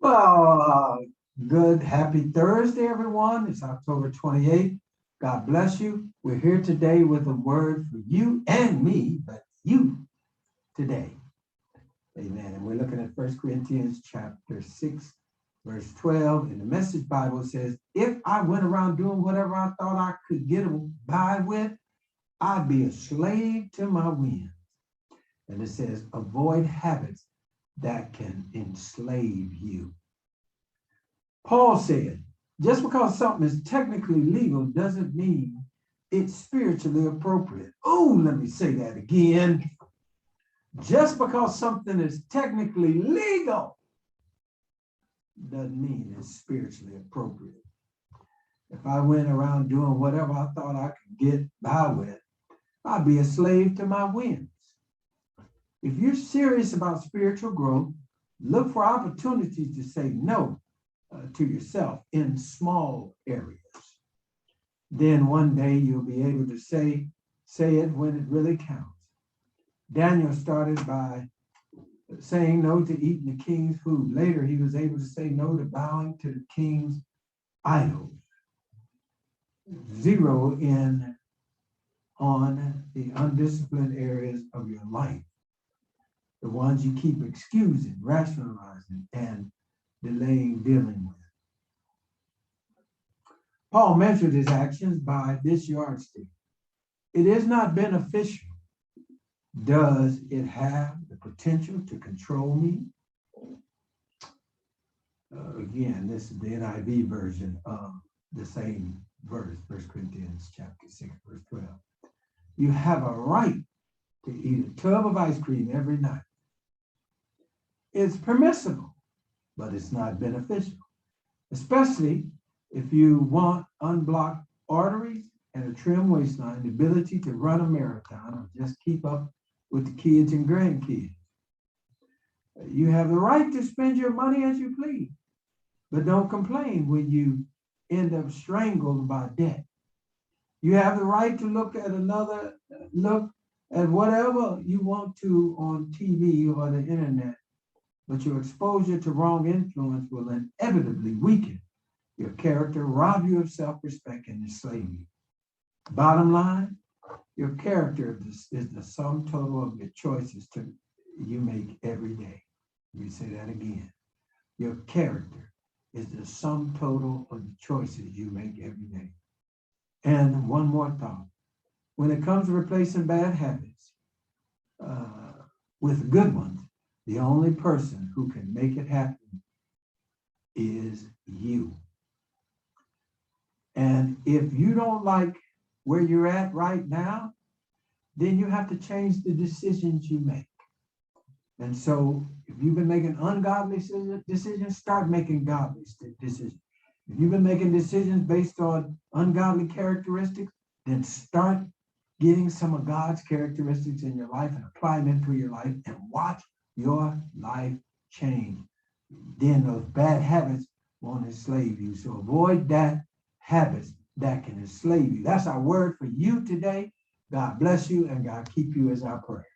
Well, good, happy Thursday, everyone. It's October 28th. God bless you. We're here today with a word for you and me, but you today. Amen. And we're looking at 1 Corinthians chapter 6, verse 12. And the Message Bible says, if I went around doing whatever I thought I could get by with, I'd be a slave to my whims. And it says, avoid habits that can enslave you. Paul said, just because something is technically legal doesn't mean it's spiritually appropriate. Oh, let me say that again. Just because something is technically legal doesn't mean it's spiritually appropriate. If I went around doing whatever I thought I could get by with, I'd be a slave to my whims. If you're serious about spiritual growth, look for opportunities to say no to yourself in small areas. Then one day you'll be able to say it when it really counts. Daniel started by saying no to eating the king's food. Later, he was able to say no to bowing to the king's idols. Zero in on the undisciplined areas of your life, the ones you keep excusing, rationalizing, and delaying dealing with. Paul measured his actions by this yardstick. It is not beneficial. Does it have the potential to control me? Again, this is the NIV version of the same verse, 1 Corinthians chapter 6, verse 12. You have a right to eat a tub of ice cream every night. It's permissible, but it's not beneficial, especially if you want unblocked arteries and a trim waistline, the ability to run a marathon or just keep up with the kids and grandkids. You have the right to spend your money as you please, but don't complain when you end up strangled by debt. You have the right to look at whatever you want to on TV or the internet, but your exposure to wrong influence will inevitably weaken your character, rob you of self-respect, and enslave you. Bottom line, your character is the sum total of your choices you make every day. Let me say that again. Your character is the sum total of the choices you make every day. And one more thought. When it comes to replacing bad habits with good ones, the only person who can make it happen is you. And if you don't like where you're at right now, then you have to change the decisions you make. And so if you've been making ungodly decisions, start making godly decisions. If you've been making decisions based on ungodly characteristics, then start getting some of God's characteristics in your life and apply them to your life and watch your life change. Then those bad habits won't enslave you. So avoid that habits that can enslave you. That's our word for you today. God bless you and God keep you as our prayer.